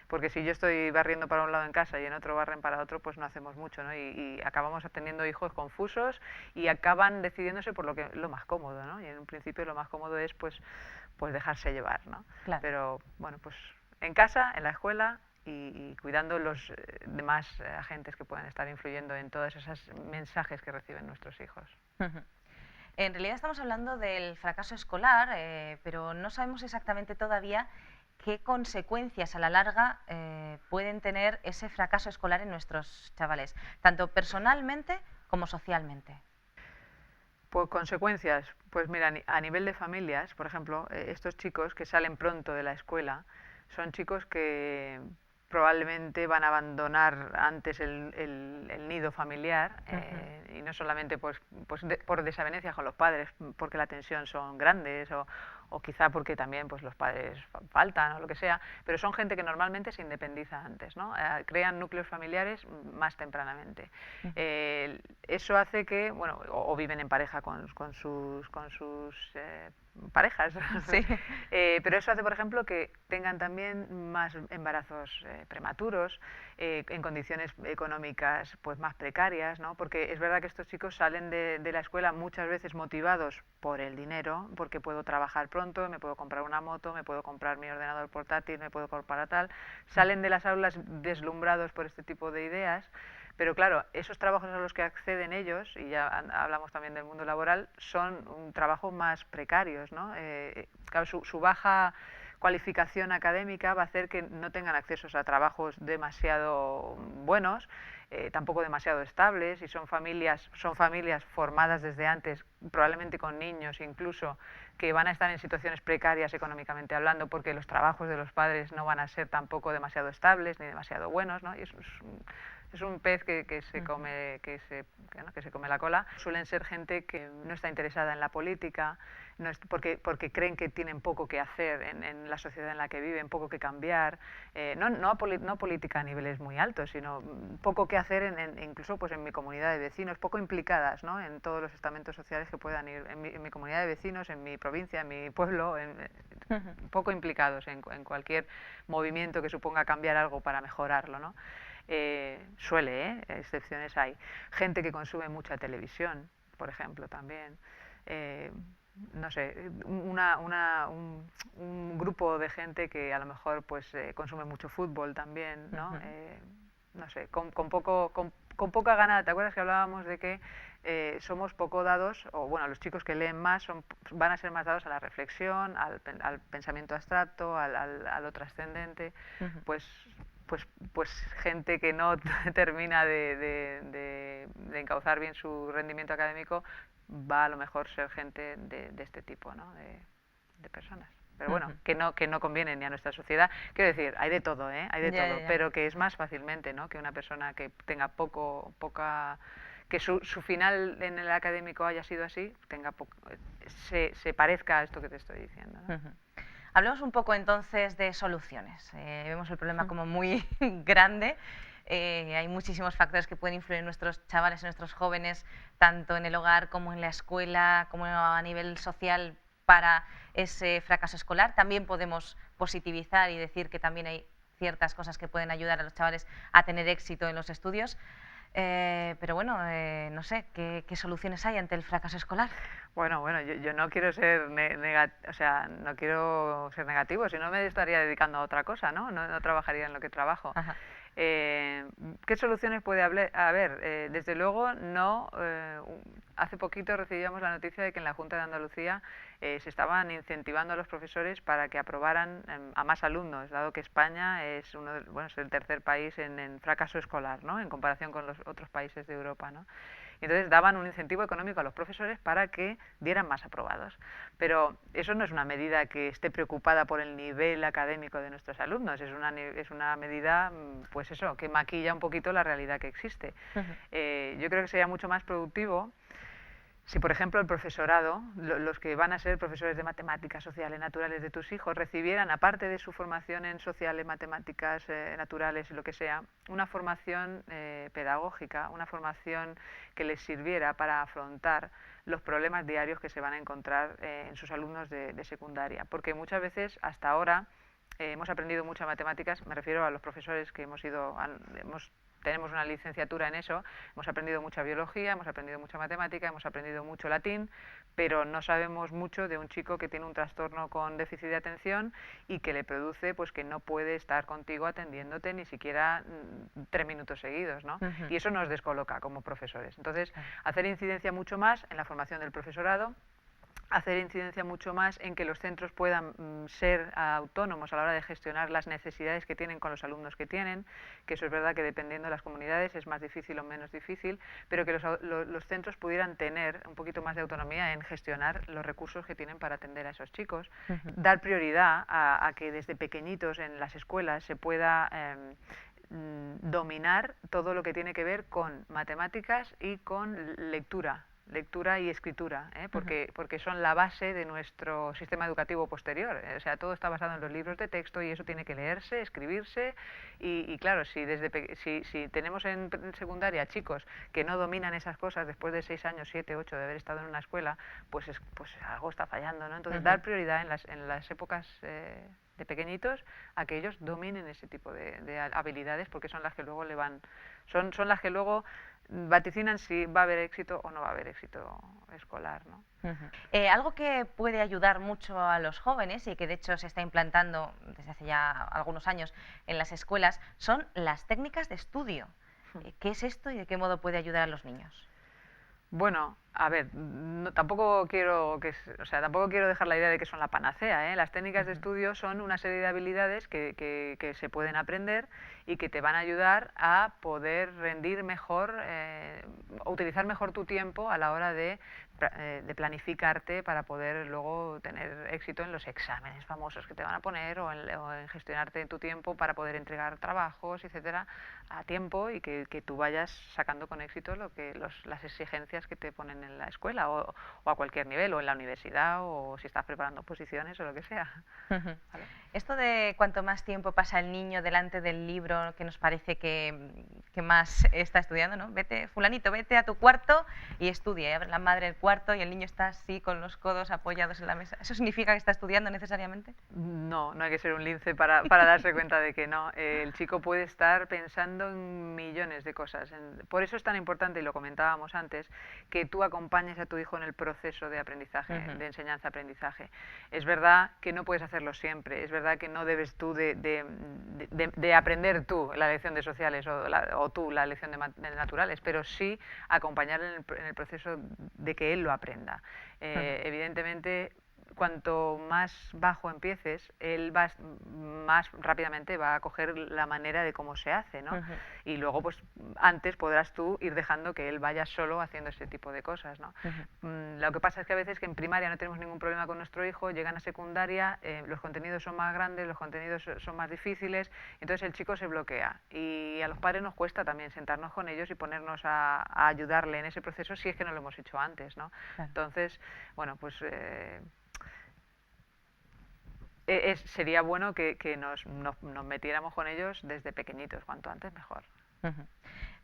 Porque si yo estoy barriendo para un lado en casa y en otro barren para otro, pues no hacemos mucho, ¿no? Y acabamos teniendo hijos confusos y acaban decidiéndose por lo más cómodo, ¿no? Y en un principio lo más cómodo es pues dejarse llevar, ¿no? Claro. Pero bueno, pues en casa, en la escuela, y cuidando los demás agentes que pueden estar influyendo en todos esos mensajes que reciben nuestros hijos. En realidad estamos hablando del fracaso escolar, pero no sabemos exactamente todavía qué consecuencias a la larga pueden tener ese fracaso escolar en nuestros chavales, tanto personalmente como socialmente. Pues consecuencias, pues mira, a nivel de familias, por ejemplo, estos chicos que salen pronto de la escuela son chicos que probablemente van a abandonar antes el nido familiar, y no solamente por desavenencias con los padres, porque la tensión son grandes, o quizá porque también pues los padres faltan o lo que sea, pero son gente que normalmente se independiza antes, ¿no? Crean núcleos familiares más tempranamente. Eso hace que, bueno, o viven en pareja con sus parejas, sí. Pero eso hace, por ejemplo, que tengan también más embarazos prematuros, en condiciones económicas pues más precarias, ¿no? Porque es verdad que estos chicos salen de la escuela muchas veces motivados por el dinero, porque puedo trabajar pronto, me puedo comprar una moto, me puedo comprar mi ordenador portátil, me puedo comprar tal, salen de las aulas deslumbrados por este tipo de ideas. Pero claro, esos trabajos a los que acceden ellos, y ya hablamos también del mundo laboral, son un trabajo más precarios, ¿no? Claro, su baja cualificación académica va a hacer que no tengan accesos a trabajos demasiado buenos, tampoco demasiado estables, y son familias formadas desde antes, probablemente con niños incluso, que van a estar en situaciones precarias económicamente hablando, porque los trabajos de los padres no van a ser tampoco demasiado estables ni demasiado buenos, ¿no? Y eso es un pez que se come, que se come la cola. Suelen ser gente que no está interesada en la política, porque creen que tienen poco que hacer en la sociedad en la que viven, poco que cambiar, no política a niveles muy altos, sino poco que hacer incluso pues en mi comunidad de vecinos, poco implicadas, ¿no? En todos los estamentos sociales que puedan ir, en mi comunidad de vecinos, en mi provincia, en mi pueblo, poco implicados en cualquier movimiento que suponga cambiar algo para mejorarlo, ¿no? Excepciones hay. Gente que consume mucha televisión, por ejemplo, también. No sé, un grupo de gente que a lo mejor pues consume mucho fútbol también, ¿no? No sé, con poca gana. ¿Te acuerdas que hablábamos de que somos poco dados, o bueno, los chicos que leen más van a ser más dados a la reflexión, al pensamiento abstracto, a lo trascendente? Pues gente que no termina de encauzar bien su rendimiento académico va a lo mejor ser gente de este tipo, ¿no? de personas. Pero bueno, que no conviene ni a nuestra sociedad. Quiero decir, hay de todo, hay de todo, pero que es más fácilmente, ¿no? Que una persona que tenga que su final en el académico haya sido así, se parezca a esto que te estoy diciendo, ¿no? Hablemos un poco entonces de soluciones. Vemos el problema como muy grande. Hay muchísimos factores que pueden influir en nuestros chavales, en nuestros jóvenes, tanto en el hogar como en la escuela, como a nivel social, para ese fracaso escolar. También podemos positivizar y decir que también hay ciertas cosas que pueden ayudar a los chavales a tener éxito en los estudios. Pero bueno, no sé, ¿qué soluciones hay ante el fracaso escolar? Bueno, yo no quiero ser no quiero ser negativo, si no me estaría dedicando a otra cosa, ¿no? No trabajaría en lo que trabajo. Ajá. ¿Qué soluciones puede haber? Desde luego, no. Hace poquito recibíamos la noticia de que en la Junta de Andalucía se estaban incentivando a los profesores para que aprobaran a más alumnos, dado que España es es el tercer país en fracaso escolar, ¿no? En comparación con los otros países de Europa, ¿no? Entonces daban un incentivo económico a los profesores para que dieran más aprobados. Pero eso no es una medida que esté preocupada por el nivel académico de nuestros alumnos, es una medida, pues eso, que maquilla un poquito la realidad que existe. Yo creo que sería mucho más productivo si, por ejemplo, el profesorado, los que van a ser profesores de matemáticas, sociales, naturales de tus hijos, recibieran, aparte de su formación en sociales, matemáticas, naturales y lo que sea, una formación pedagógica, una formación que les sirviera para afrontar los problemas diarios que se van a encontrar en sus alumnos de secundaria. Porque muchas veces, hasta ahora, hemos aprendido muchas matemáticas, me refiero a los profesores que tenemos una licenciatura en eso, hemos aprendido mucha biología, hemos aprendido mucha matemática, hemos aprendido mucho latín, pero no sabemos mucho de un chico que tiene un trastorno con déficit de atención y que le produce pues que no puede estar contigo atendiéndote ni siquiera 3 minutos seguidos, ¿no? Y eso nos descoloca como profesores. Entonces, hacer incidencia mucho más en la formación del profesorado, hacer incidencia mucho más en que los centros puedan ser autónomos a la hora de gestionar las necesidades que tienen con los alumnos que tienen, que eso es verdad que dependiendo de las comunidades es más difícil o menos difícil, pero que los centros pudieran tener un poquito más de autonomía en gestionar los recursos que tienen para atender a esos chicos, dar prioridad a que desde pequeñitos en las escuelas se pueda dominar todo lo que tiene que ver con matemáticas y con lectura y escritura, porque son la base de nuestro sistema educativo posterior. O sea, todo está basado en los libros de texto y eso tiene que leerse, escribirse y claro, si tenemos en secundaria chicos que no dominan esas cosas después de 6 años, 7, 8 de haber estado en una escuela, pues algo está fallando, ¿no? Entonces, dar prioridad en las épocas de pequeñitos a que ellos dominen ese tipo de habilidades, porque son las que luego son las que luego vaticinan si va a haber éxito o no va a haber éxito escolar, ¿no? Algo que puede ayudar mucho a los jóvenes y que de hecho se está implantando desde hace ya algunos años en las escuelas son las técnicas de estudio. ¿Qué es esto y de qué modo puede ayudar a los niños? Bueno, a ver, tampoco quiero tampoco quiero dejar la idea de que son la panacea, ¿eh? Las técnicas de estudio son una serie de habilidades que se pueden aprender y que te van a ayudar a poder rendir mejor, utilizar mejor tu tiempo a la hora de planificarte para poder luego tener éxito en los exámenes famosos que te van a poner o en gestionarte tu tiempo para poder entregar trabajos, etcétera, a tiempo y que tú vayas sacando con éxito las exigencias que te ponen en la escuela o a cualquier nivel, o en la universidad, o si estás preparando oposiciones o lo que sea. ¿Vale? Esto de cuanto más tiempo pasa el niño delante del libro, que nos parece que más está estudiando, ¿no? Vete, fulanito, vete a tu cuarto y estudia. Y abre la madre el cuarto y el niño está así con los codos apoyados en la mesa. ¿Eso significa que está estudiando necesariamente? No, no hay que ser un lince para darse cuenta de que no. El chico puede estar pensando en millones de cosas. Por eso es tan importante, y lo comentábamos antes, que tú acompañes a tu hijo en el proceso de aprendizaje, de enseñanza-aprendizaje. Es verdad que no puedes hacerlo siempre, es verdad que no debes tú de aprender tú la lección de sociales o tú la lección de naturales, pero sí acompañar en el proceso de que él lo aprenda. Evidentemente, cuanto más bajo empieces, él más rápidamente va a coger la manera de cómo se hace, ¿no? Y luego, pues, antes podrás tú ir dejando que él vaya solo haciendo ese tipo de cosas, ¿no? Lo que pasa es que a veces que en primaria no tenemos ningún problema con nuestro hijo, llegan a secundaria, los contenidos son más grandes, los contenidos son más difíciles, entonces el chico se bloquea. Y a los padres nos cuesta también sentarnos con ellos y ponernos a ayudarle en ese proceso si es que no lo hemos hecho antes, ¿no? Claro. Entonces, bueno, pues sería bueno que nos metiéramos con ellos desde pequeñitos, cuanto antes mejor.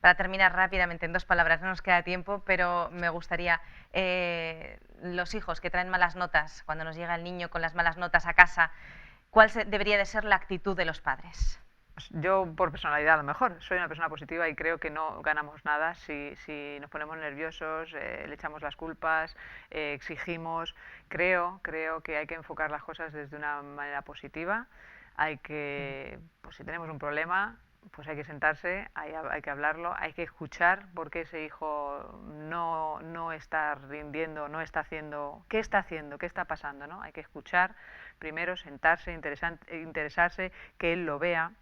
Para terminar rápidamente, en 2 palabras, no nos queda tiempo, pero me gustaría, los hijos que traen malas notas, cuando nos llega el niño con las malas notas a casa, ¿cuál debería de ser la actitud de los padres? Yo, por personalidad, a lo mejor, soy una persona positiva y creo que no ganamos nada si nos ponemos nerviosos, le echamos las culpas, exigimos. Creo que hay que enfocar las cosas desde una manera positiva. Pues si tenemos un problema, pues hay que sentarse, hay que hablarlo, hay que escuchar por qué ese hijo no está rindiendo, no está haciendo, qué está pasando, ¿no? Hay que escuchar, primero sentarse, interesarse, que él lo vea.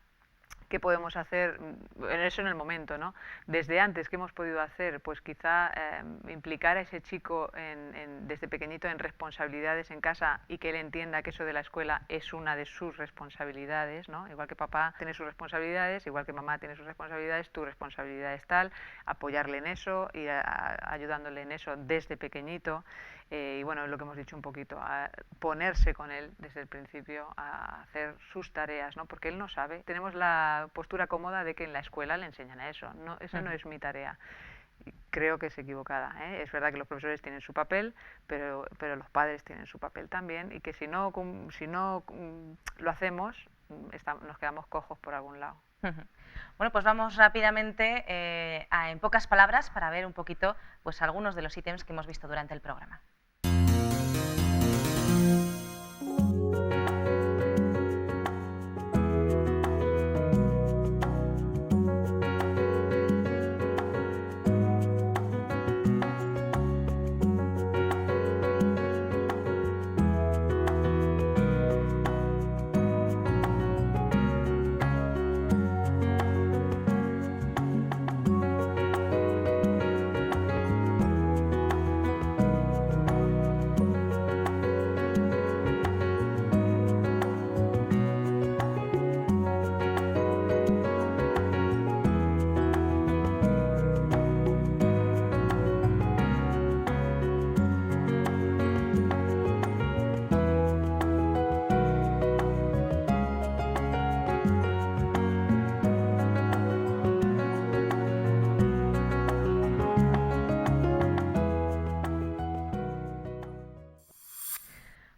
¿Qué podemos hacer en eso en el momento, ¿no? Desde antes, ¿qué hemos podido hacer? Pues quizá implicar a ese chico desde pequeñito en responsabilidades en casa y que él entienda que eso de la escuela es una de sus responsabilidades, ¿no? Igual que papá tiene sus responsabilidades, igual que mamá tiene sus responsabilidades, tu responsabilidad es tal, apoyarle en eso y ayudándole en eso desde pequeñito. Y bueno, lo que hemos dicho un poquito, a ponerse con él desde el principio a hacer sus tareas, ¿no? Porque él no sabe. Tenemos la postura cómoda de que en la escuela le enseñan a eso. No, esa no es mi tarea. Creo que es equivocada, ¿eh? Es verdad que los profesores tienen su papel, pero los padres tienen su papel también, y que si no lo hacemos, nos quedamos cojos por algún lado. Bueno, pues vamos rápidamente en pocas palabras para ver un poquito pues algunos de los ítems que hemos visto durante el programa.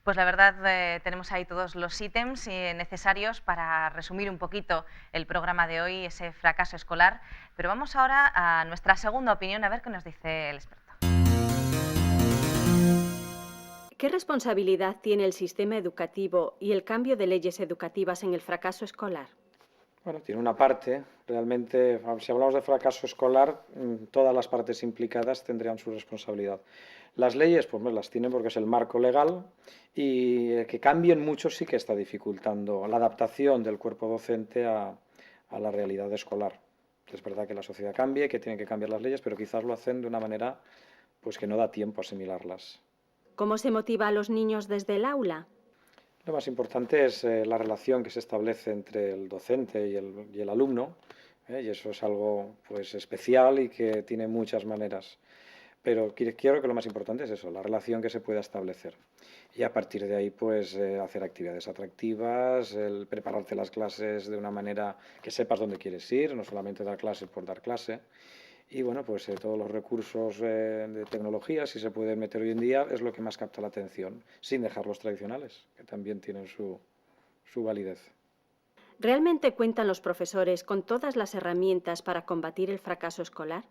Pues la verdad tenemos ahí todos los ítems necesarios para resumir un poquito el programa de hoy, ese fracaso escolar. Pero vamos ahora a nuestra segunda opinión, a ver qué nos dice el experto. ¿Qué responsabilidad tiene el sistema educativo y el cambio de leyes educativas en el fracaso escolar? Bueno, tiene una parte, realmente, si hablamos de fracaso escolar, todas las partes implicadas tendrían su responsabilidad. Las leyes, pues las tienen porque es el marco legal y que cambien mucho sí que está dificultando la adaptación del cuerpo docente a la realidad escolar. Es verdad que la sociedad cambie, que tienen que cambiar las leyes, pero quizás lo hacen de una manera pues que no da tiempo a asimilarlas. ¿Cómo se motiva a los niños desde el aula? Lo más importante es la relación que se establece entre el docente y el alumno, y eso es algo pues especial y que tiene muchas maneras. Pero quiero que lo más importante es eso, la relación que se pueda establecer. Y a partir de ahí, pues hacer actividades atractivas, el prepararte las clases de una manera que sepas dónde quieres ir, no solamente dar clase por dar clase. Y bueno, pues todos los recursos de tecnología, si se pueden meter hoy en día, es lo que más capta la atención, sin dejar los tradicionales, que también tienen su validez. ¿Realmente cuentan los profesores con todas las herramientas para combatir el fracaso escolar?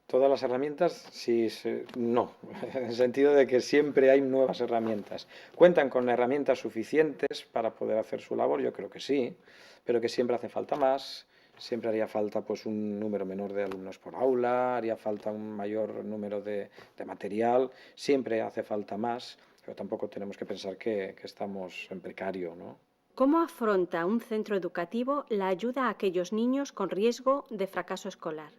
Todas las herramientas, sí, no, en el sentido de que siempre hay nuevas herramientas. ¿Cuentan con herramientas suficientes para poder hacer su labor? Yo creo que sí, pero que siempre hace falta más. Siempre haría falta pues un número menor de alumnos por aula, haría falta un mayor número de material, siempre hace falta más, pero tampoco tenemos que pensar que estamos en precario, ¿no? ¿Cómo afronta un centro educativo la ayuda a aquellos niños con riesgo de fracaso escolar?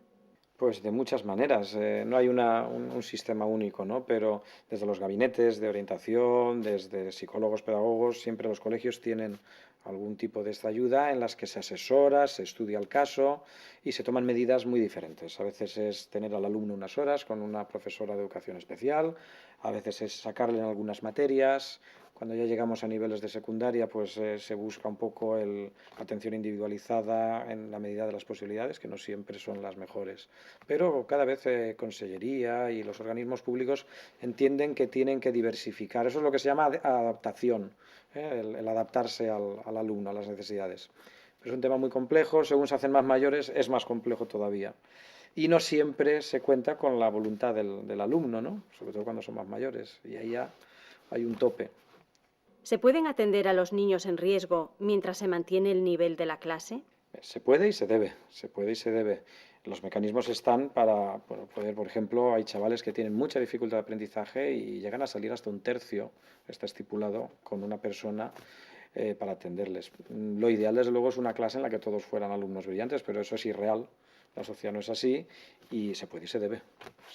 Pues de muchas maneras, no hay un sistema único, ¿no? Pero desde los gabinetes de orientación, desde psicólogos, pedagogos, siempre los colegios tienen algún tipo de esta ayuda en las que se asesora, se estudia el caso y se toman medidas muy diferentes. A veces es tener al alumno unas horas con una profesora de educación especial, a veces es sacarle en algunas materias. Cuando ya llegamos a niveles de secundaria, pues se busca un poco la atención individualizada en la medida de las posibilidades, que no siempre son las mejores. Pero cada vez Consellería y los organismos públicos entienden que tienen que diversificar. Eso es lo que se llama adaptación, el adaptarse al alumno, a las necesidades. Pero es un tema muy complejo, según se hacen más mayores es más complejo todavía. Y no siempre se cuenta con la voluntad del alumno, ¿no? Sobre todo cuando son más mayores, y ahí ya hay un tope. ¿Se pueden atender a los niños en riesgo mientras se mantiene el nivel de la clase? Se puede y se debe, se puede y se debe. Los mecanismos están para poder, por ejemplo, hay chavales que tienen mucha dificultad de aprendizaje y llegan a salir hasta un tercio, está estipulado, con una persona para atenderles. Lo ideal, desde luego, es una clase en la que todos fueran alumnos brillantes, pero eso es irreal. La sociedad no es así y se puede y se debe.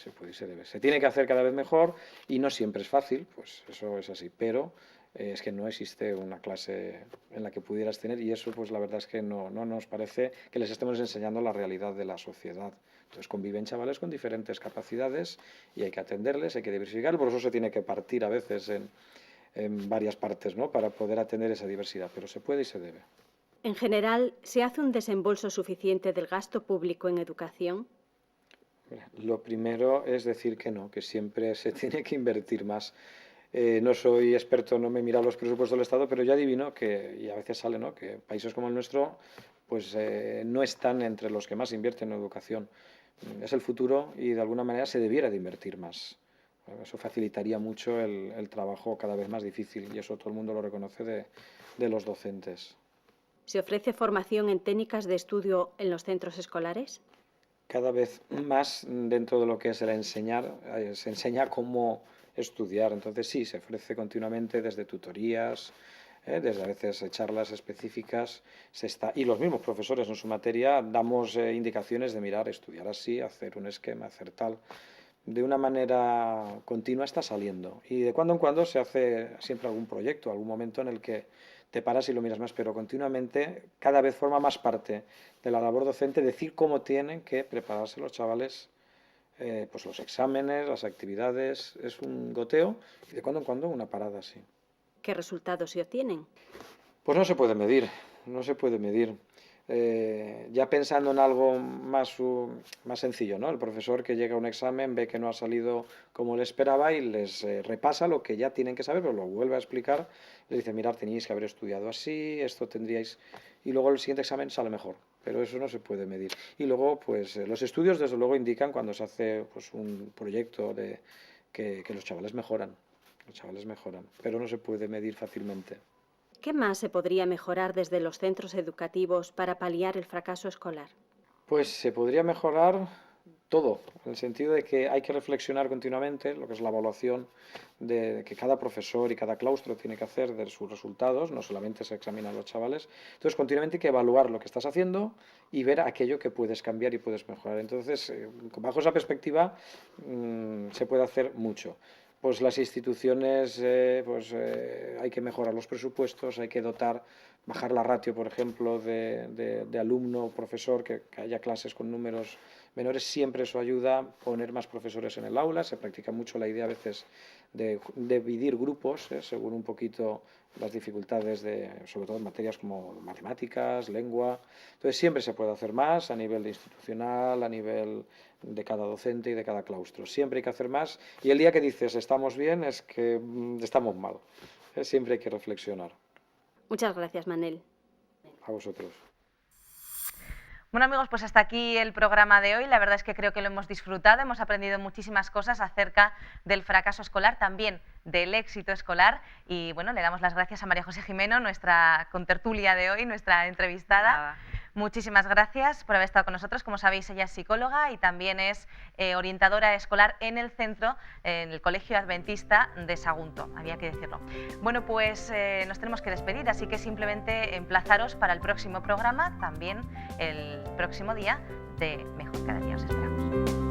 Se puede y se debe. Se tiene que hacer cada vez mejor y no siempre es fácil, pues eso es así, pero es que no existe una clase en la que pudieras tener y eso pues la verdad es que no nos parece que les estemos enseñando la realidad de la sociedad. Entonces conviven chavales con diferentes capacidades y hay que atenderles, hay que diversificar, por eso se tiene que partir a veces en varias partes, ¿no? Para poder atender esa diversidad, pero se puede y se debe. En general, ¿se hace un desembolso suficiente del gasto público en educación? Lo primero es decir que no, que siempre se tiene que invertir más. No soy experto, no me he mirado los presupuestos del Estado, pero yo adivino que, y a veces sale, ¿no?, que países como el nuestro pues no están entre los que más invierten en educación. Es el futuro y de alguna manera se debiera de invertir más. Eso facilitaría mucho el trabajo cada vez más difícil y eso todo el mundo lo reconoce de los docentes. ¿Se ofrece formación en técnicas de estudio en los centros escolares? Cada vez más dentro de lo que es el enseñar, se enseña cómo estudiar. Entonces sí, se ofrece continuamente desde tutorías, desde a veces charlas específicas, y los mismos profesores en su materia damos indicaciones de mirar, estudiar así, hacer un esquema, hacer tal. De una manera continua está saliendo y de cuando en cuando se hace siempre algún proyecto, algún momento en el que te paras y lo miras más, pero continuamente cada vez forma más parte de la labor docente decir cómo tienen que prepararse los chavales, pues los exámenes, las actividades, es un goteo y de cuando en cuando una parada así. ¿Qué resultados se obtienen? Pues no se puede medir, no se puede medir. Ya pensando en algo más sencillo, ¿no? El profesor que llega a un examen ve que no ha salido como le esperaba y les repasa lo que ya tienen que saber, pero lo vuelve a explicar, les dice, mirad, teníais que haber estudiado así, esto tendríais... Y luego el siguiente examen sale mejor, pero eso no se puede medir. Y luego, pues los estudios desde luego indican cuando se hace pues, un proyecto de que los chavales mejoran, pero no se puede medir fácilmente. ¿Qué más se podría mejorar desde los centros educativos para paliar el fracaso escolar? Pues se podría mejorar todo, en el sentido de que hay que reflexionar continuamente lo que es la evaluación de que cada profesor y cada claustro tiene que hacer de sus resultados, no solamente se examinan los chavales. Entonces, continuamente hay que evaluar lo que estás haciendo y ver aquello que puedes cambiar y puedes mejorar. Entonces, bajo esa perspectiva, se puede hacer mucho. Pues las instituciones, hay que mejorar los presupuestos, hay que dotar, bajar la ratio, por ejemplo, de alumno-profesor, que haya clases con números menores, siempre eso ayuda a poner más profesores en el aula. Se practica mucho la idea a veces de dividir grupos, según un poquito las dificultades, sobre todo en materias como matemáticas, lengua. Entonces siempre se puede hacer más a nivel institucional, a nivel de cada docente y de cada claustro. Siempre hay que hacer más, y el día que dices estamos bien es que estamos mal. Siempre hay que reflexionar. Muchas gracias, Manel. A vosotros. Bueno, amigos, pues hasta aquí el programa de hoy. La verdad es que creo que lo hemos disfrutado, hemos aprendido muchísimas cosas acerca del fracaso escolar, también del éxito escolar. Y bueno, le damos las gracias a María José Jimeno, nuestra contertulia de hoy, nuestra entrevistada. Nada. Muchísimas gracias por haber estado con nosotros. Como sabéis, ella es psicóloga y también es orientadora escolar en el centro, en el Colegio Adventista de Sagunto, había que decirlo. Bueno, pues nos tenemos que despedir, así que simplemente emplazaros para el próximo programa, también el próximo día de Mejor Cada Día. Os esperamos.